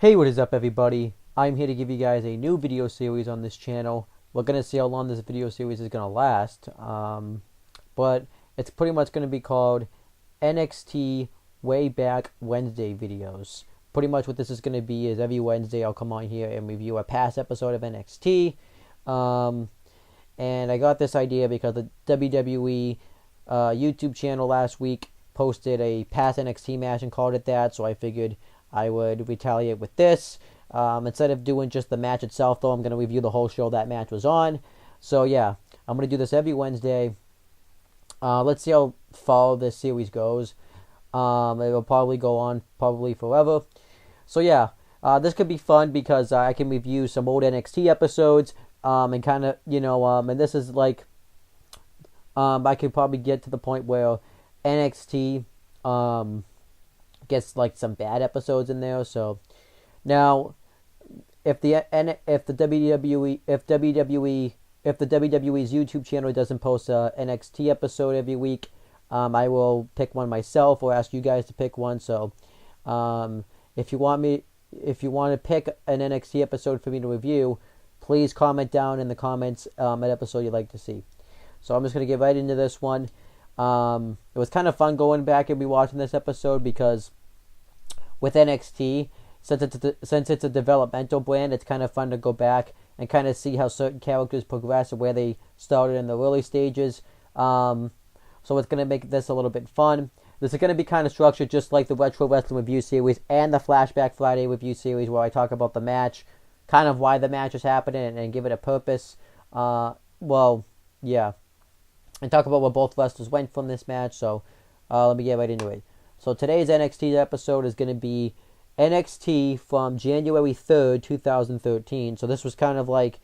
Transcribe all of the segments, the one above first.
Hey, what is up, everybody? I'm here to give you guys a new video series on this channel. We're going to see how long this video series is going to last, but it's pretty much going to be called NXT Way Back Wednesday videos. Pretty much what this is going to be is every Wednesday I'll come on here and review a past episode of NXT. And I got this idea because the WWE YouTube channel last week posted a past NXT match and called it that, so I figured I would retaliate with this. Instead of doing just the match itself, though, I'm going to review the whole show that match was on. So, yeah, I'm going to do this every Wednesday. Let's see how far this series goes. It will probably go on forever. So, yeah, this could be fun because I can review some old NXT episodes and kind of, and this is like, I could probably get to the point where NXT gets like some bad episodes in there. So now, if the WWE's YouTube channel doesn't post a NXT episode every week, I will pick one myself or ask you guys to pick one. So if you want to pick an NXT episode for me to review, please comment down in the comments an episode you'd like to see. So I'm just going to get right into this one. It was kind of fun going back and rewatching this episode because with NXT, since it's a developmental brand, it's kind of fun to go back and kind of see how certain characters progress and where they started in the early stages. So it's going to make this a little bit fun. This is going to be kind of structured just like the Retro Wrestling Review series and the Flashback Friday Review series, where I talk about the match, kind of why the match is happening, and give it a purpose. And talk about where both wrestlers went from this match. So let me get right into it. So today's NXT episode is going to be NXT from January 3rd, 2013. So this was kind of like,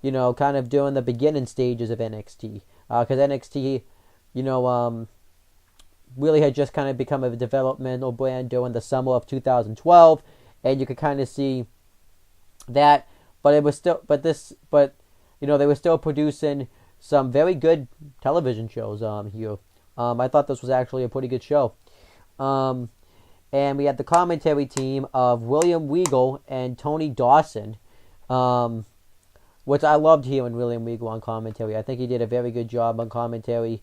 kind of during the beginning stages of NXT. Because NXT, really had just kind of become a developmental brand during the summer of 2012. And you could kind of see that. But it was still, they were still producing some very good television shows here. I thought this was actually a pretty good show. And we had the commentary team of William Regal and Tony Dawson, which I loved hearing William Regal on commentary. I think he did a very good job on commentary.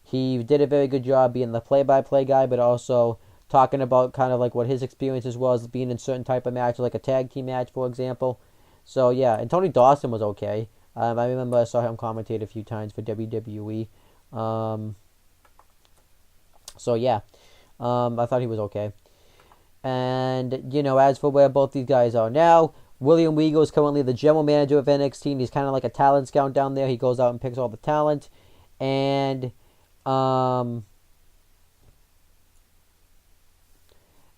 He did a very good job being the play-by-play guy, but also talking about kind of like what his experiences was being in certain type of match, like a tag team match, for example. So, yeah, and Tony Dawson was okay. I remember I saw him commentate a few times for WWE. I thought he was okay. And, as for where both these guys are now, William Regal is currently the general manager of NXT, and he's kind of like a talent scout down there. He goes out and picks all the talent. And,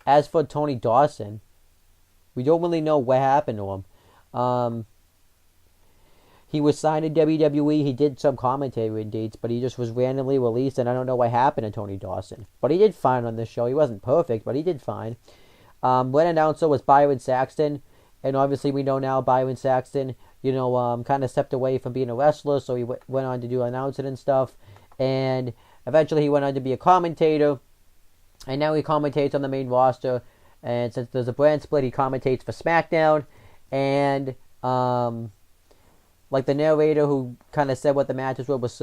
as for Tony Dawson, we don't really know what happened to him. He was signed to WWE. He did some commentary dates, but he just was randomly released, and I don't know what happened to Tony Dawson. But he did fine on this show. He wasn't perfect, but he did fine. When announcer was Byron Saxton, and obviously we know now Byron Saxton, kind of stepped away from being a wrestler, so he went on to do announcing and stuff. And eventually he went on to be a commentator, and now he commentates on the main roster. And since there's a brand split, he commentates for SmackDown. And like the narrator who kind of said what the matches were was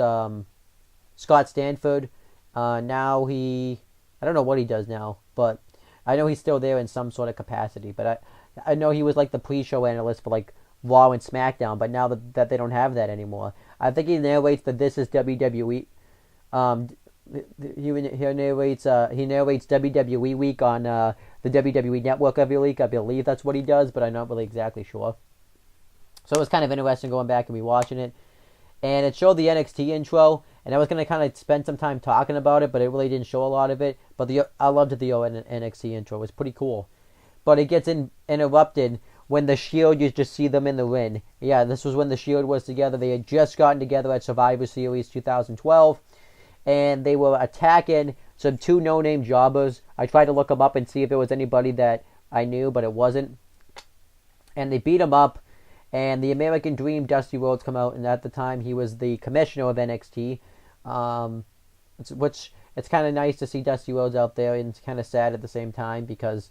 Scott Stanford. Now I don't know what he does now, but I know he's still there in some sort of capacity. But I know he was like the pre-show analyst for like Raw and SmackDown, but now that they don't have that anymore. I think he narrates the This Is WWE. He narrates WWE Week on the WWE Network every week. I believe that's what he does, but I'm not really exactly sure. So it was kind of interesting going back and rewatching it. And it showed the NXT intro, and I was going to kind of spend some time talking about it, but it really didn't show a lot of it. But I loved the Owen NXT intro. It was pretty cool. But it gets interrupted when the Shield, you just see them in the ring. Yeah, this was when the Shield was together. They had just gotten together at Survivor Series 2012, and they were attacking some two no-name jobbers. I tried to look them up and see if it was anybody that I knew, but it wasn't. And they beat them up. And the American Dream, Dusty Rhodes, come out, and at the time he was the commissioner of NXT, which it's kind of nice to see Dusty Rhodes out there, and it's kind of sad at the same time because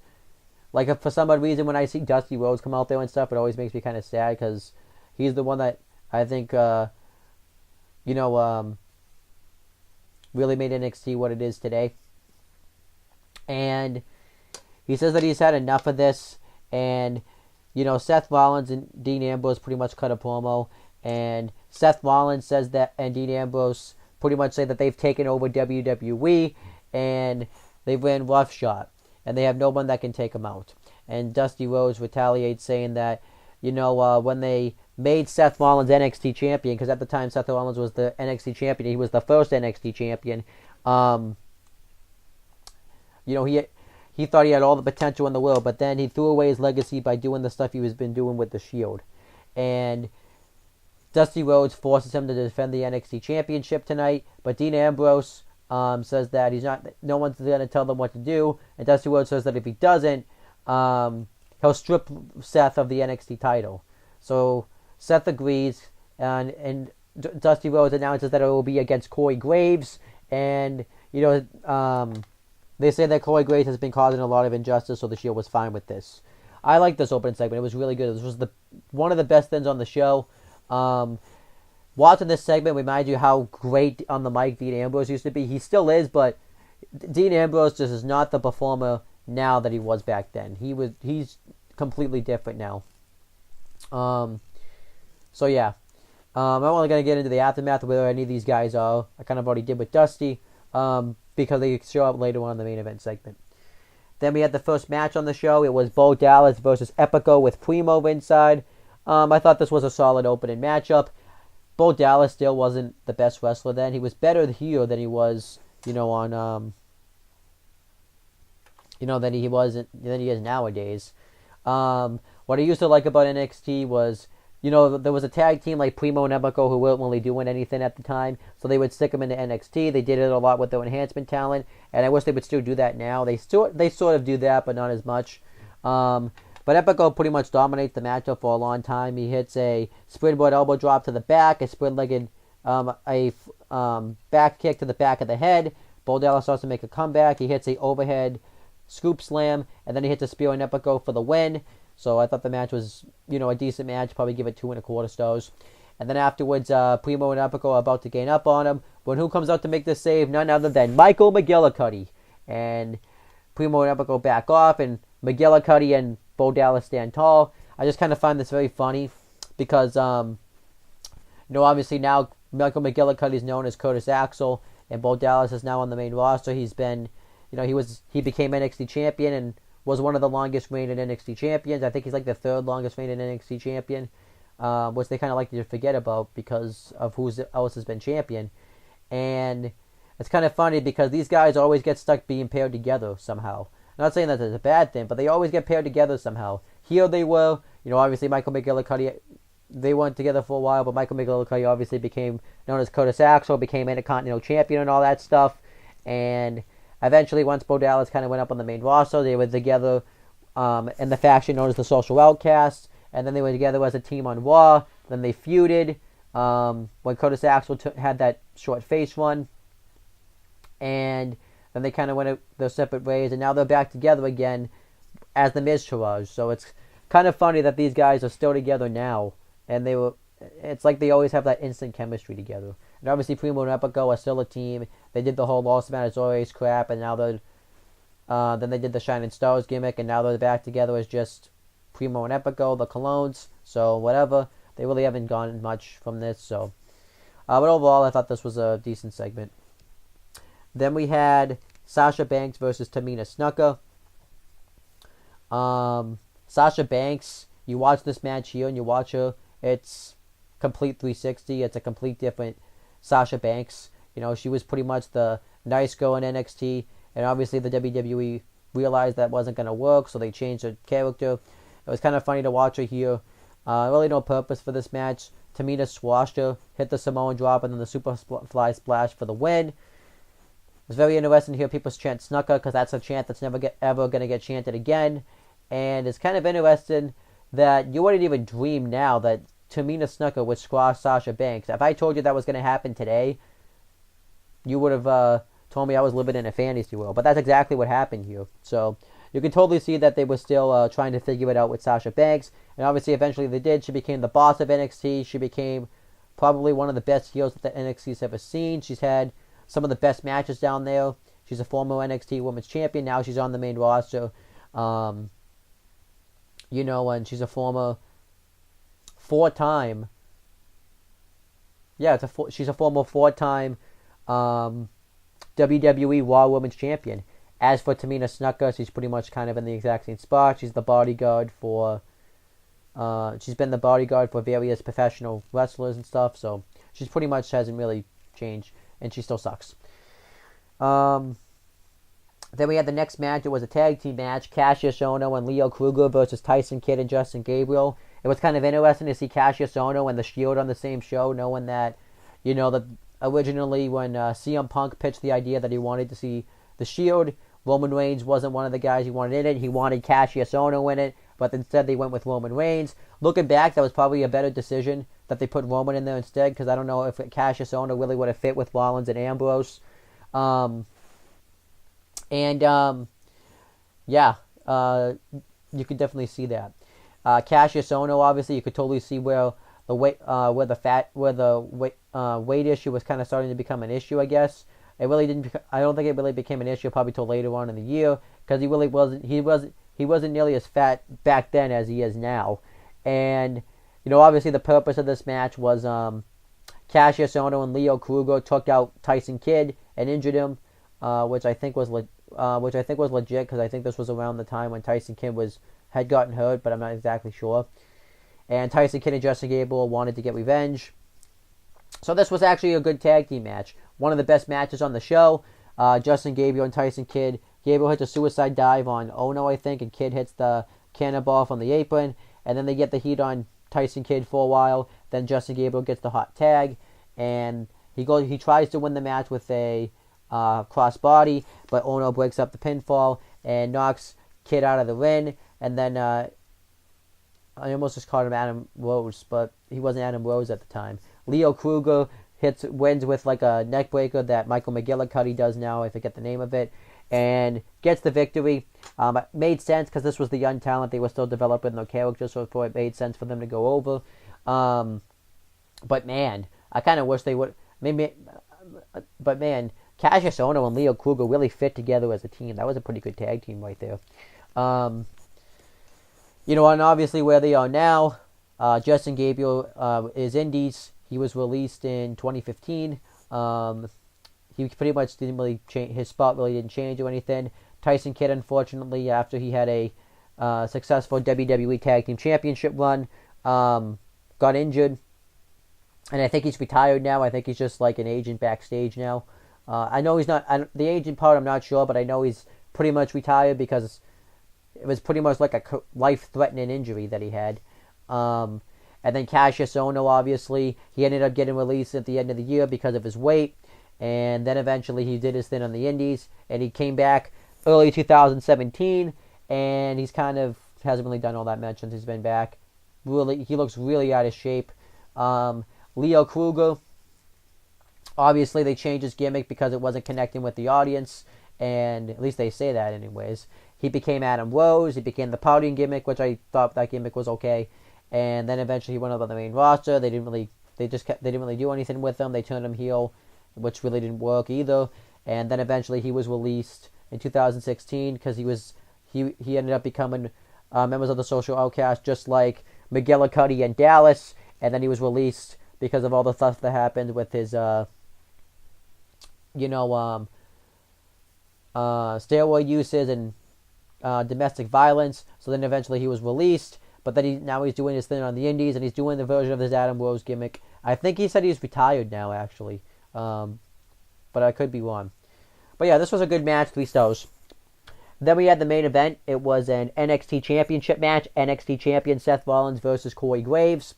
like if for some odd reason when I see Dusty Rhodes come out there and stuff, it always makes me kind of sad because he's the one that I think you know really made NXT what it is today. And he says that he's had enough of this, and you know, Seth Rollins and Dean Ambrose pretty much cut a promo, and Seth Rollins says that, and Dean Ambrose pretty much say that they've taken over WWE, and they've ran roughshod, and they have no one that can take them out. And Dusty Rhodes retaliates, saying that, you know, when they made Seth Rollins NXT champion, because at the time Seth Rollins was the NXT champion, he was the first NXT champion. You know, he thought he had all the potential in the world, but then he threw away his legacy by doing the stuff he was been doing with the Shield. And Dusty Rhodes forces him to defend the NXT Championship tonight, but Dean Ambrose says that no one's going to tell them what to do, and Dusty Rhodes says that if he doesn't, he'll strip Seth of the NXT title. So Seth agrees, and Dusty Rhodes announces that it will be against Corey Graves, and you know, they say that Corey Graves has been causing a lot of injustice, so the Shield was fine with this. I like this opening segment. It was really good. This was one of the best things on the show. Watching this segment reminds you how great on the mic Dean Ambrose used to be. He still is, but Dean Ambrose just is not the performer now that he was back then. He's completely different now. So yeah. I'm only going to get into the aftermath of whether any of these guys are. I kind of already did with Dusty. Because they show up later on in the main event segment. Then we had the first match on the show. It was Bo Dallas versus Epico with Primo ringside. I thought this was a solid opening matchup. Bo Dallas still wasn't the best wrestler then. He was better here than he was, you know, on than he is nowadays. What I used to like about NXT was, you know, there was a tag team like Primo and Epico who weren't really doing anything at the time, so they would stick them into NXT. They did it a lot with their enhancement talent, and I wish they would still do that now. They sort of do that, but not as much. But Epico pretty much dominates the matchup for a long time. He hits a springboard elbow drop to the back, a split-legged back kick to the back of the head. Bo Dallas starts to make a comeback. He hits a overhead scoop slam, and then he hits a spear on Epico for the win. So I thought the match was, you know, a decent match. Probably give it 2.25 stars. And then afterwards, Primo and Epico are about to gain up on him. When who comes out to make the save? None other than Michael McGillicuddy. And Primo and Epico back off, and McGillicuddy and Bo Dallas stand tall. I just kind of find this very funny because, you know, obviously now Michael McGillicuddy is known as Curtis Axel, and Bo Dallas is now on the main roster. He's been, you know, he became NXT champion and was one of the longest reigning NXT champions. I think he's like the third longest reigning NXT champion, which they kind of like to forget about because of who else has been champion. And it's kind of funny because these guys always get stuck being paired together somehow. I'm not saying that it's a bad thing, but they always get paired together somehow. Here they were, you know, obviously Michael McGillicuddy, they weren't together for a while, but Michael McGillicuddy obviously became known as Curtis Axel, became Intercontinental Champion and all that stuff. And eventually, once Bo Dallas kind of went up on the main roster, they were together in the faction known as the Social Outcasts, and then they were together as a team on Raw. Then they feuded when Curtis Axel had that short face run, and then they kind of went their separate ways, and now they're back together again as the Miz Taraj. So it's kind of funny that these guys are still together now, and it's like they always have that instant chemistry together. And obviously Primo and Epico are still a team. They did the whole Los Matadores crap, and now then they did the Shining Stars gimmick, and now they're back together as just Primo and Epico, the Colognes. So whatever, they really haven't gone much from this. So, but overall, I thought this was a decent segment. Then we had Sasha Banks versus Tamina Snuka. Sasha Banks, you watch this match here, and you watch her. It's complete 360. It's a complete different Sasha Banks. You know, she was pretty much the nice girl in NXT, and obviously the WWE realized that wasn't going to work, so they changed her character. It was kind of funny to watch her here. Really no purpose for this match. Tamina squashed her, hit the Samoan drop, and then the Superfly Splash for the win. It was very interesting to hear people chant Snuka, because that's a chant that's never ever going to get chanted again. And it's kind of interesting that you wouldn't even dream now that Tamina Snuka would squash Sasha Banks. If I told you that was going to happen today, you would have told me I was living in a fantasy world. But that's exactly what happened here. So you can totally see that they were still trying to figure it out with Sasha Banks. And obviously, eventually they did. She became the boss of NXT. She became probably one of the best heels that the NXT's ever seen. She's had some of the best matches down there. She's a former NXT Women's Champion. Now she's on the main roster. And she's a former four-time. Yeah, she's a former four-time WWE Raw Women's Champion. As for Tamina Snuka, she's pretty much kind of in the exact same spot. She's the bodyguard for. She's been the bodyguard for various professional wrestlers and stuff, so she's pretty much hasn't really changed, and she still sucks. Then we had the next match. It was a tag team match: Cassius Ohno and Leo Kruger versus Tyson Kidd and Justin Gabriel. It was kind of interesting to see Cassius Ohno and the Shield on the same show, knowing that, that originally when CM Punk pitched the idea that he wanted to see the Shield, Roman Reigns wasn't one of the guys he wanted in it. He wanted Cassius Ohno in it, but instead they went with Roman Reigns. Looking back, that was probably a better decision that they put Roman in there instead, because I don't know if Cassius Ohno really would have fit with Rollins and Ambrose. You could definitely see that. Cassius Ohno, obviously, you could totally see where the weight issue was kind of starting to become an issue, I guess. It really didn't. I don't think it really became an issue probably till later on in the year, because he really wasn't. He wasn't nearly as fat back then as he is now. And obviously the purpose of this match was Cassius Ohno and Leo Kruger took out Tyson Kidd and injured him, which I think was legit, because I think this was around the time when Tyson Kidd had gotten hurt, but I'm not exactly sure. And Tyson Kidd and Justin Gabriel wanted to get revenge. So this was actually a good tag team match. One of the best matches on the show. Justin Gabriel and Tyson Kidd. Gabriel hits a suicide dive on Ohno, I think, and Kidd hits the cannonball from the apron. And then they get the heat on Tyson Kidd for a while. Then Justin Gabriel gets the hot tag. And he tries to win the match with a crossbody, but Ohno breaks up the pinfall and knocks Kidd out of the ring. And then I almost just called him Adam Rose, but he wasn't Adam Rose at the time. Leo Kruger wins with like a neck breaker that Michael McGillicuddy does now. I forget the name of it. And gets the victory. It made sense because this was the young talent. They were still developing their characters, so it made sense for them to go over. But man, I kind of wish they would. But man, Cassius Ohno and Leo Kruger really fit together as a team. That was a pretty good tag team right there. And obviously where they are now, Justin Gabriel is Indies. He was released in 2015. He pretty much didn't really change. His spot really didn't change or anything. Tyson Kidd, unfortunately, after he had a successful WWE Tag Team Championship run, got injured. And I think he's retired now. I think he's just like an agent backstage now. I know he's not. The agent part, I'm not sure, but I know he's pretty much retired because it was pretty much like a life-threatening injury that he had. And then Cassius Ohno, obviously, he ended up getting released at the end of the year because of his weight. And then eventually he did his thing on the Indies. And he came back early 2017. And he's kind of hasn't really done all that much since he's been back. Really, he looks really out of shape. Leo Kruger, obviously they changed his gimmick because it wasn't connecting with the audience. And at least they say that anyways. He became Adam Rose. He became the pouting gimmick, which I thought that gimmick was okay. And then eventually he went up on the main roster. They didn't really do anything with him. They turned him heel, which really didn't work either. And then eventually he was released in 2016 because he ended up becoming members of the Social Outcast, just like McGillicuddy and Dallas. And then he was released because of all the stuff that happened with his steroid uses and domestic violence. So then eventually he was released. But then now he's doing his thing on the Indies, and he's doing the version of his Adam Rose gimmick. I think he said he's retired now, actually. But I could be wrong. But yeah, this was a good match, 3 stars. Then we had the main event. It was an NXT Championship match. NXT Champion Seth Rollins versus Corey Graves.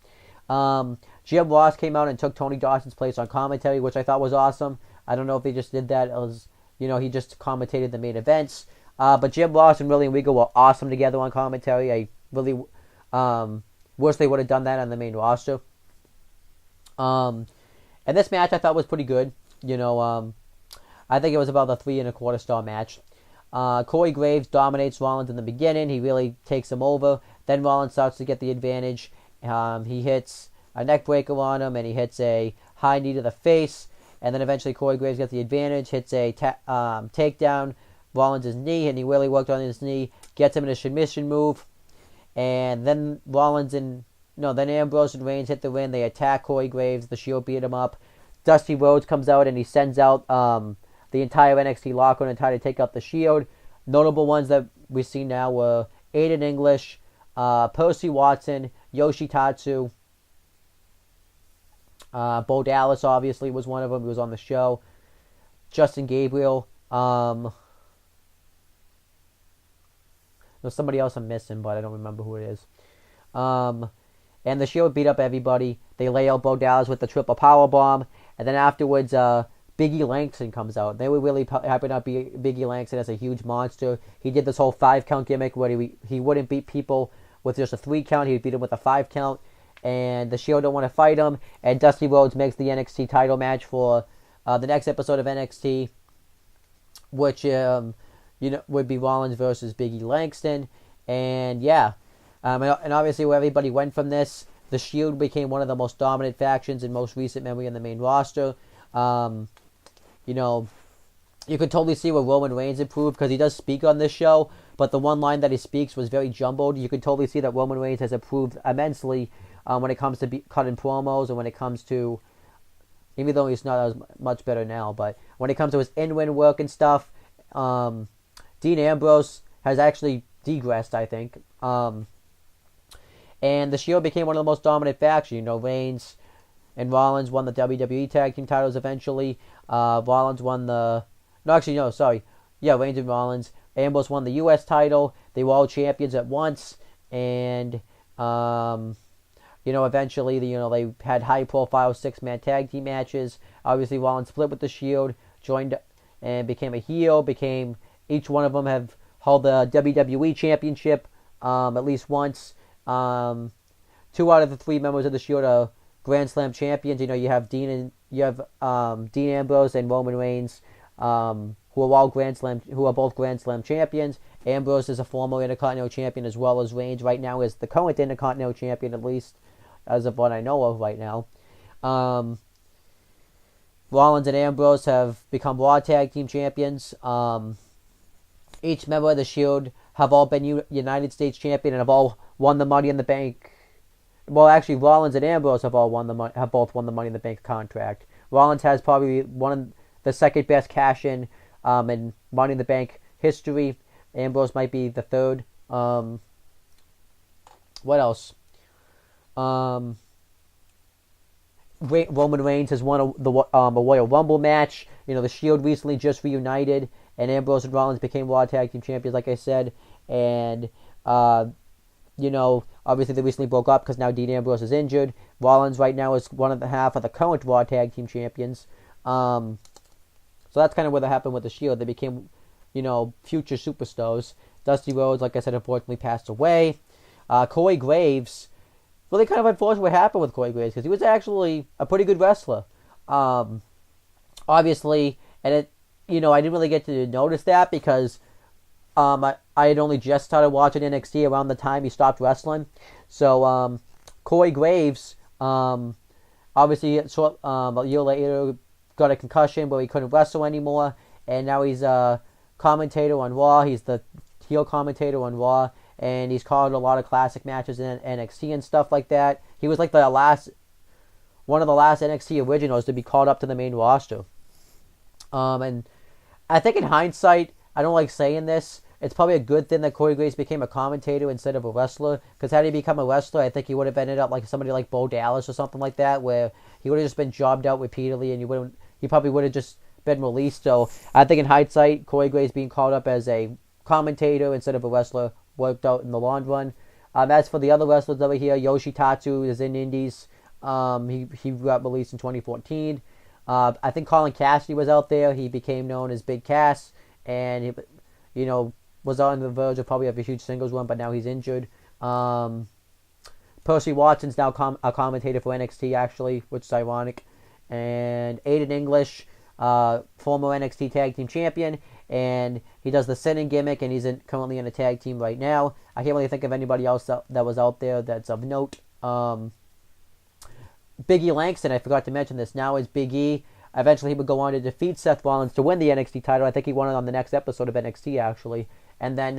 Jim Ross came out and took Tony Dawson's place on commentary, which I thought was awesome. I don't know if they just did that as, he just commentated the main events. But Jim Ross and William Regal were awesome together on commentary. I really wish they would have done that on the main roster. And this match I thought was pretty good. I think it was about a 3 1/4 star match. Corey Graves dominates Rollins in the beginning. He really takes him over. Then Rollins starts to get the advantage. He hits a neck breaker on him, and he hits a high knee to the face. And then eventually Corey Graves gets the advantage, hits a takedown, Rollins' knee, and he really worked on his knee, gets him in a submission move. And then then Ambrose and Reigns hit the ring. They attack Corey Graves. The Shield beat him up. Dusty Rhodes comes out and he sends out the entire NXT locker room and try to take out the Shield. Notable ones that we see now were Aiden English, Percy Watson, Yoshitatsu, Bo Dallas obviously was one of them. He was on the show. Justin Gabriel. There's somebody else I'm missing, but I don't remember who it is. And the Shield beat up everybody. They lay out Bo Dallas with the triple power bomb, and then afterwards, Biggie Langston comes out. They were really happy to be Biggie Langston as a huge monster. He did this whole 5-count gimmick where he wouldn't beat people with just a 3-count. He would beat them with a 5-count, and the Shield don't want to fight him. And Dusty Rhodes makes the NXT title match for the next episode of NXT, which would be Rollins versus Biggie Langston, and yeah. And obviously where everybody went from this, the Shield became one of the most dominant factions in most recent memory in the main roster. You could totally see where Roman Reigns improved because he does speak on this show, but the one line that he speaks was very jumbled. You could totally see that Roman Reigns has improved immensely when it comes to cutting promos and when it comes to, even though he's not as much better now, but when it comes to his in-ring work and stuff, Dean Ambrose has actually degressed, I think. And the Shield became one of the most dominant factions. Reigns and Rollins won the WWE Tag Team titles eventually. Rollins won Reigns and Rollins. Ambrose won the U.S. title. They were all champions at once. And, eventually, they had high-profile 6-man tag team matches. Obviously, Rollins split with the Shield, joined and became a heel. Each one of them have held the WWE Championship at least once. 2 out of the 3 members of the Shield are Grand Slam champions. You have Dean Ambrose and Roman Reigns, who are both Grand Slam champions. Ambrose is a former Intercontinental champion as well as Reigns. Right now is the current Intercontinental champion, at least as of what I know of right now. Rollins and Ambrose have become Raw Tag Team champions. Each member of the Shield have all been United States champion and have all won the Money in the Bank. Well, actually, Rollins and Ambrose have both won the Money in the Bank contract. Rollins has probably one of the second best cash-in in Money in the Bank history. Ambrose might be the third. What else? Roman Reigns has won a Royal Rumble match. The Shield recently just reunited, and Ambrose and Rollins became Raw Tag Team champions, like I said. And obviously they recently broke up because now Dean Ambrose is injured. Rollins right now is one of the half of the current Raw Tag Team champions. So that's kind of what happened with the Shield. They became, future superstars. Dusty Rhodes, like I said, unfortunately passed away. Corey Graves, really kind of unfortunate what happened with Corey Graves because he was actually a pretty good wrestler. Obviously, and I didn't really get to notice that because I had only just started watching NXT around the time he stopped wrestling. So, Corey Graves, obviously, a year later, got a concussion where he couldn't wrestle anymore. And now he's a commentator on Raw. He's the heel commentator on Raw. And he's called a lot of classic matches in NXT and stuff like that. He was like one of the last NXT originals to be called up to the main roster. And I think in hindsight, I don't like saying this, it's probably a good thing that Corey Graves became a commentator instead of a wrestler. Because had he become a wrestler, I think he would have ended up like somebody like Bo Dallas or something like that, where he would have just been jobbed out repeatedly, and he probably would have just been released. So I think in hindsight, Corey Graves being called up as a commentator instead of a wrestler worked out in the long run. As for the other wrestlers over here, Yoshitatsu is in Indies. He got released in 2014. I think Colin Cassidy was out there. He became known as Big Cass, and he, was on the verge of probably have a huge singles run, but now he's injured. Percy Watson's now a commentator for NXT, actually, which is ironic. And Aiden English, former NXT Tag Team Champion. and he does the sinning gimmick, and he's currently in a tag team right now. I can't really think of anybody else that was out there that's of note. Big E Langston, I forgot to mention this, now is Big E. Eventually he would go on to defeat Seth Rollins to win the NXT title. I think he won it on the next episode of NXT, actually. And then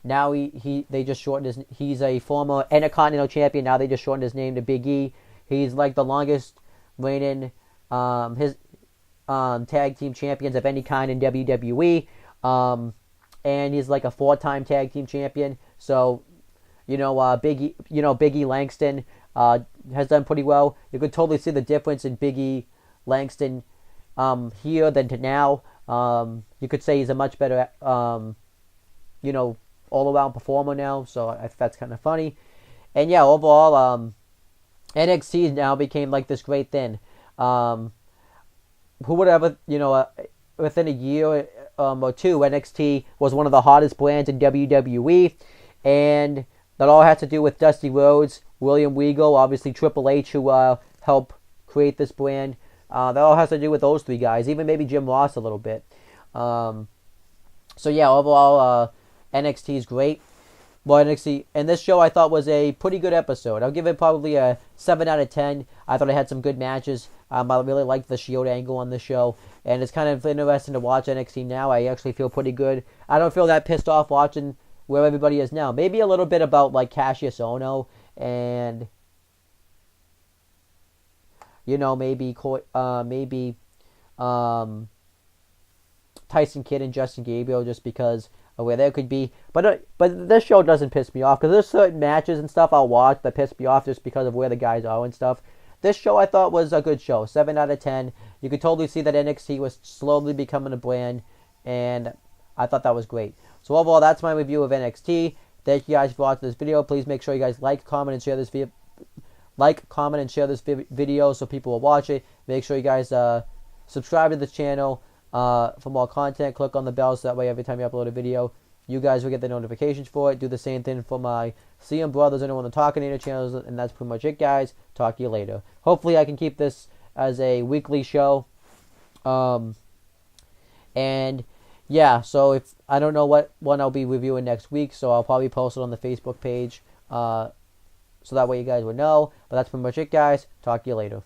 now they just shortened he's a former Intercontinental Champion. Now they just shortened his name to Big E. He's like the longest reigning tag team champions of any kind in WWE. And he's like a 4-time tag team champion. So, Big E Langston has done pretty well. You could totally see the difference in Big E Langston here than to now. You could say he's a much better, all-around performer now. So I think that's kind of funny. And yeah, overall, NXT now became like this great thing. Who would ever, within a year or two, NXT was one of the hottest brands in WWE, and that all has to do with Dusty Rhodes, William Regal, obviously Triple H, who helped create this brand. That all has to do with those three guys, even maybe Jim Ross a little bit. So yeah, overall, NXT is great. Well, NXT, and this show I thought was a pretty good episode. I'll give it probably a 7 out of 10. I thought it had some good matches. I really liked the Shield angle on the show, and it's kind of interesting to watch NXT now. I actually feel pretty good. I don't feel that pissed off watching where everybody is now. Maybe a little bit about like Cassius Ohno and maybe Tyson Kidd and Justin Gabriel, just because of where there could be. But this show doesn't piss me off, because there's certain matches and stuff I'll watch that piss me off just because of where the guys are and stuff. This show I thought was a good show. 7 out of 10. You could totally see that NXT was slowly becoming a brand, and I thought that was great. So overall, that's my review of NXT. Thank you guys for watching this video. Please make sure you guys like, comment, and share this video. Video so people will watch it. Make sure you guys subscribe to this channel for more content. Click on the bell so that way every time you upload a video, you guys will get the notifications for it. Do the same thing for my CM Brothers and the Talking Native channels, and that's pretty much it, guys. Talk to you later. Hopefully I can keep this as a weekly show. And yeah, so if I don't know what one I'll be reviewing next week, so I'll probably post it on the Facebook page, so that way you guys would know. But that's pretty much it, guys. Talk to you later.